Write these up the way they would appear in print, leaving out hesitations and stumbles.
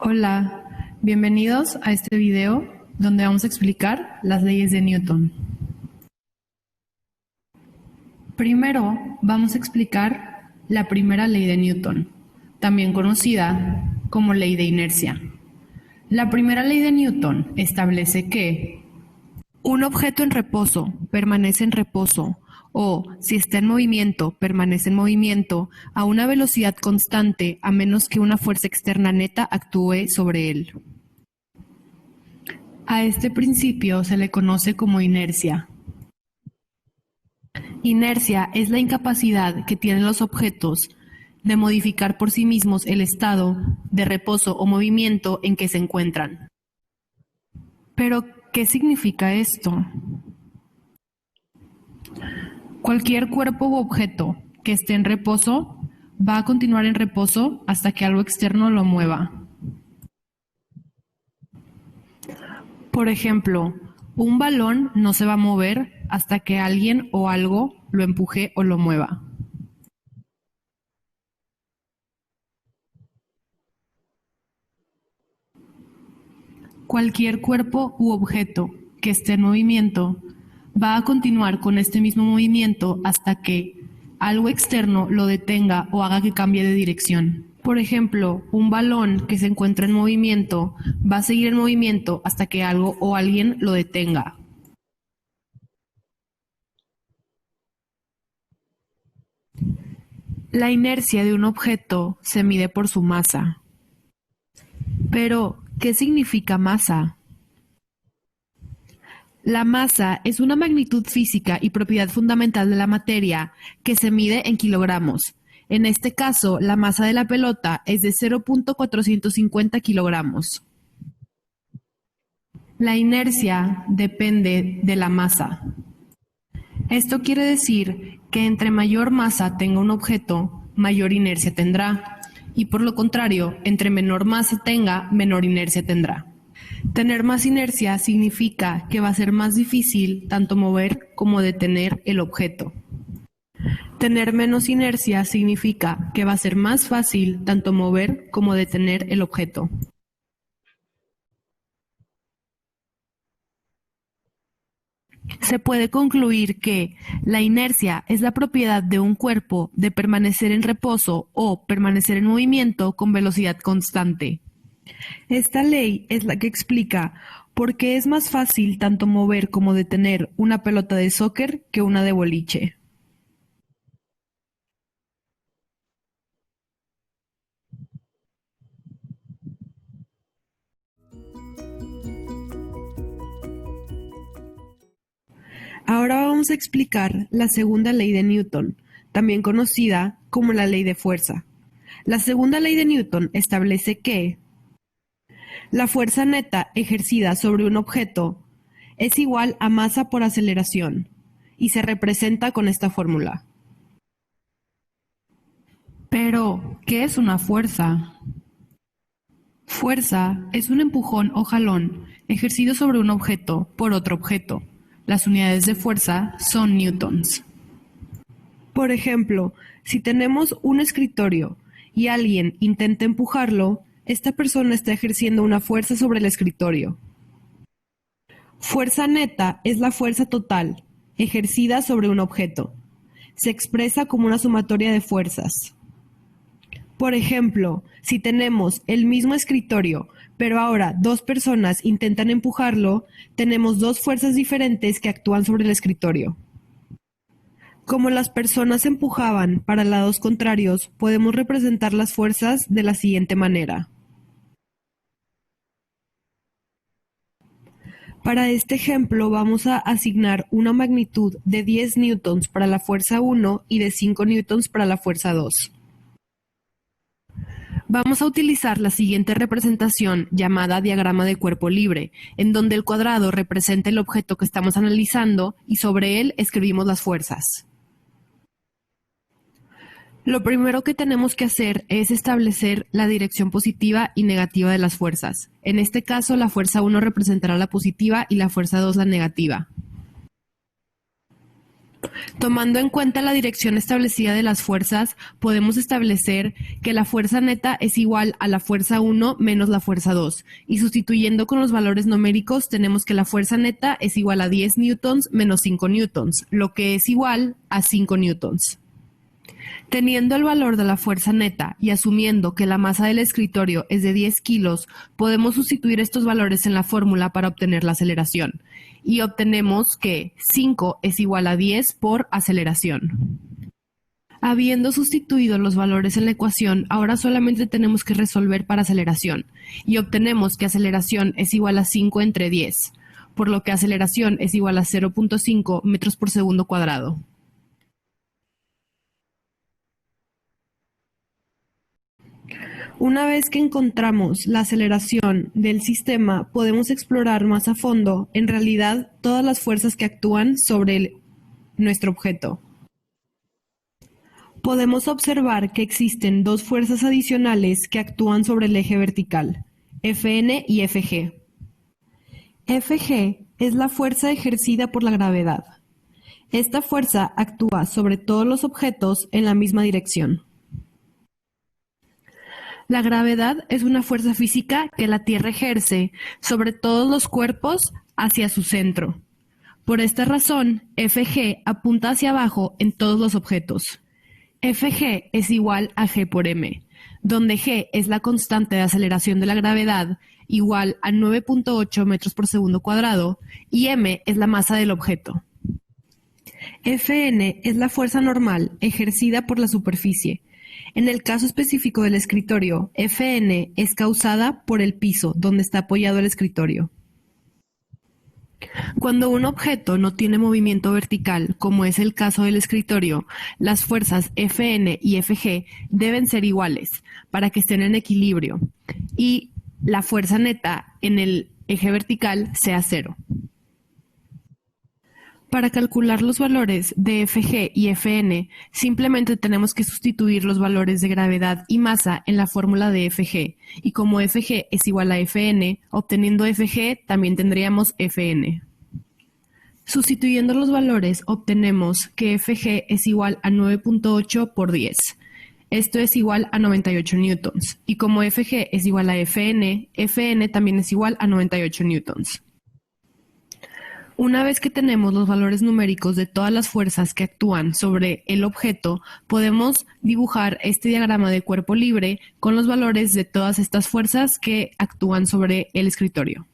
Hola, bienvenidos a este video donde vamos a explicar las leyes de Newton. Primero vamos a explicar la primera ley de Newton, también conocida como ley de inercia. La primera ley de Newton establece que un objeto en reposo permanece en reposo o, si está en movimiento, permanece en movimiento a una velocidad constante a menos que una fuerza externa neta actúe sobre él. A este principio se le conoce como inercia. Inercia es la incapacidad que tienen los objetos de modificar por sí mismos el estado de reposo o movimiento en que se encuentran. Pero, ¿qué significa esto? Cualquier cuerpo u objeto que esté en reposo va a continuar en reposo hasta que algo externo lo mueva. Por ejemplo, un balón no se va a mover hasta que alguien o algo lo empuje o lo mueva. Cualquier cuerpo u objeto que esté en movimiento va a continuar con este mismo movimiento hasta que algo externo lo detenga o haga que cambie de dirección. Por ejemplo, un balón que se encuentra en movimiento va a seguir en movimiento hasta que algo o alguien lo detenga. La inercia de un objeto se mide por su masa. Pero, ¿qué significa masa? La masa es una magnitud física y propiedad fundamental de la materia que se mide en kilogramos. En este caso, la masa de la pelota es de 0.450 kilogramos. La inercia depende de la masa. Esto quiere decir que entre mayor masa tenga un objeto, mayor inercia tendrá, y por lo contrario, entre menor masa tenga, menor inercia tendrá. Tener más inercia significa que va a ser más difícil tanto mover como detener el objeto. Tener menos inercia significa que va a ser más fácil tanto mover como detener el objeto. Se puede concluir que la inercia es la propiedad de un cuerpo de permanecer en reposo o permanecer en movimiento con velocidad constante. Esta ley es la que explica por qué es más fácil tanto mover como detener una pelota de soccer que una de boliche. Ahora vamos a explicar la segunda ley de Newton, también conocida como la ley de fuerza. La segunda ley de Newton establece que la fuerza neta ejercida sobre un objeto es igual a masa por aceleración y se representa con esta fórmula. Pero, ¿qué es una fuerza? Fuerza es un empujón o jalón ejercido sobre un objeto por otro objeto. Las unidades de fuerza son newtons. Por ejemplo, si tenemos un escritorio y alguien intenta empujarlo, esta persona está ejerciendo una fuerza sobre el escritorio. Fuerza neta es la fuerza total ejercida sobre un objeto. Se expresa como una sumatoria de fuerzas. Por ejemplo, si tenemos el mismo escritorio, pero ahora dos personas intentan empujarlo, tenemos dos fuerzas diferentes que actúan sobre el escritorio. Como las personas empujaban para lados contrarios, podemos representar las fuerzas de la siguiente manera. Para este ejemplo vamos a asignar una magnitud de 10 newtons para la fuerza 1 y de 5 newtons para la fuerza 2. Vamos a utilizar la siguiente representación llamada diagrama de cuerpo libre, en donde el cuadrado representa el objeto que estamos analizando y sobre él escribimos las fuerzas. Lo primero que tenemos que hacer es establecer la dirección positiva y negativa de las fuerzas. En este caso, la fuerza 1 representará la positiva y la fuerza 2 la negativa. Tomando en cuenta la dirección establecida de las fuerzas, podemos establecer que la fuerza neta es igual a la fuerza 1 menos la fuerza 2, y sustituyendo con los valores numéricos tenemos que la fuerza neta es igual a 10 newtons menos 5 newtons, lo que es igual a 5 newtons. Teniendo el valor de la fuerza neta y asumiendo que la masa del escritorio es de 10 kilos, podemos sustituir estos valores en la fórmula para obtener la aceleración. Y obtenemos que 5 es igual a 10 por aceleración. Habiendo sustituido los valores en la ecuación, ahora solamente tenemos que resolver para aceleración. Y obtenemos que aceleración es igual a 5 entre 10, por lo que aceleración es igual a 0.5 metros por segundo cuadrado. Una vez que encontramos la aceleración del sistema, podemos explorar más a fondo, en realidad, todas las fuerzas que actúan sobre nuestro objeto. Podemos observar que existen dos fuerzas adicionales que actúan sobre el eje vertical, Fn y Fg. Fg es la fuerza ejercida por la gravedad. Esta fuerza actúa sobre todos los objetos en la misma dirección. La gravedad es una fuerza física que la Tierra ejerce sobre todos los cuerpos hacia su centro. Por esta razón, Fg apunta hacia abajo en todos los objetos. Fg es igual a g por m, donde g es la constante de aceleración de la gravedad, igual a 9.8 metros por segundo cuadrado, y m es la masa del objeto. Fn es la fuerza normal ejercida por la superficie. En el caso específico del escritorio, Fn es causada por el piso donde está apoyado el escritorio. Cuando un objeto no tiene movimiento vertical, como es el caso del escritorio, las fuerzas Fn y Fg deben ser iguales para que estén en equilibrio y la fuerza neta en el eje vertical sea 0. Para calcular los valores de Fg y Fn, simplemente tenemos que sustituir los valores de gravedad y masa en la fórmula de Fg, y como Fg es igual a Fn, obteniendo Fg también tendríamos Fn. Sustituyendo los valores, obtenemos que Fg es igual a 9.8 por 10. Esto es igual a 98 newtons, y como Fg es igual a Fn, Fn también es igual a 98 newtons. Una vez que tenemos los valores numéricos de todas las fuerzas que actúan sobre el objeto, podemos dibujar este diagrama de cuerpo libre con los valores de todas estas fuerzas que actúan sobre el escritorio.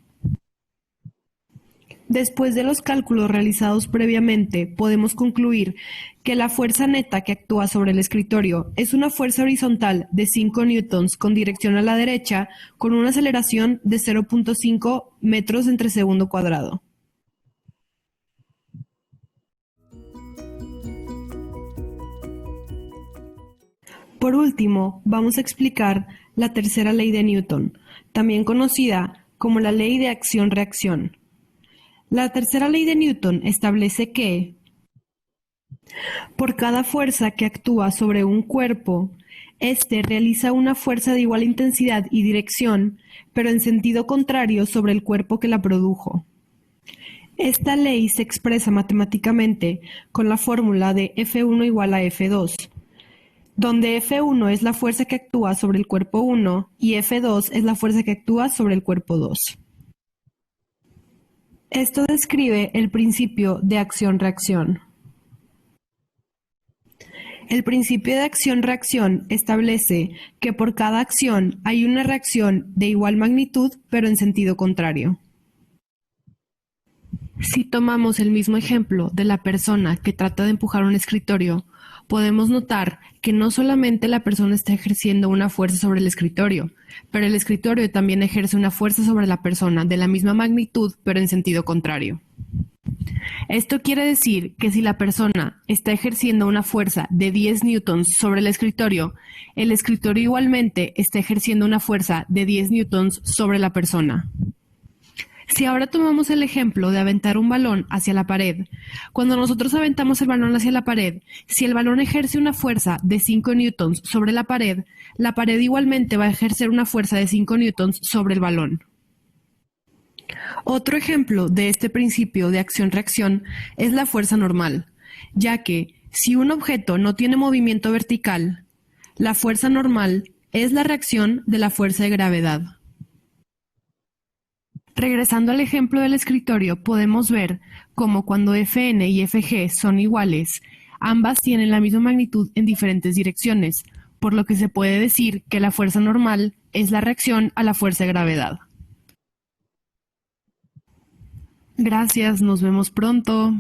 Después de los cálculos realizados previamente, podemos concluir que la fuerza neta que actúa sobre el escritorio es una fuerza horizontal de 5 newtons con dirección a la derecha con una aceleración de 0.5 metros entre segundo cuadrado. Por último, vamos a explicar la tercera ley de Newton, también conocida como la ley de acción-reacción. La tercera ley de Newton establece que por cada fuerza que actúa sobre un cuerpo, éste realiza una fuerza de igual intensidad y dirección, pero en sentido contrario sobre el cuerpo que la produjo. Esta ley se expresa matemáticamente con la fórmula de F1 igual a F2. Donde F1 es la fuerza que actúa sobre el cuerpo 1 y F2 es la fuerza que actúa sobre el cuerpo 2. Esto describe el principio de acción-reacción. El principio de acción-reacción establece que por cada acción hay una reacción de igual magnitud pero en sentido contrario. Si tomamos el mismo ejemplo de la persona que trata de empujar un escritorio, podemos notar que no solamente la persona está ejerciendo una fuerza sobre el escritorio, pero el escritorio también ejerce una fuerza sobre la persona de la misma magnitud, pero en sentido contrario. Esto quiere decir que si la persona está ejerciendo una fuerza de 10 newtons sobre el escritorio igualmente está ejerciendo una fuerza de 10 newtons sobre la persona. Si ahora tomamos el ejemplo de aventar un balón hacia la pared, cuando nosotros aventamos el balón hacia la pared, si el balón ejerce una fuerza de 5 newtons sobre la pared igualmente va a ejercer una fuerza de 5 newtons sobre el balón. Otro ejemplo de este principio de acción-reacción es la fuerza normal. ya que si un objeto no tiene movimiento vertical, la fuerza normal es la reacción de la fuerza de gravedad. Regresando al ejemplo del escritorio, podemos ver cómo cuando Fn y Fg son iguales, ambas tienen la misma magnitud en diferentes direcciones, por lo que se puede decir que la fuerza normal es la reacción a la fuerza de gravedad. Gracias, nos vemos pronto.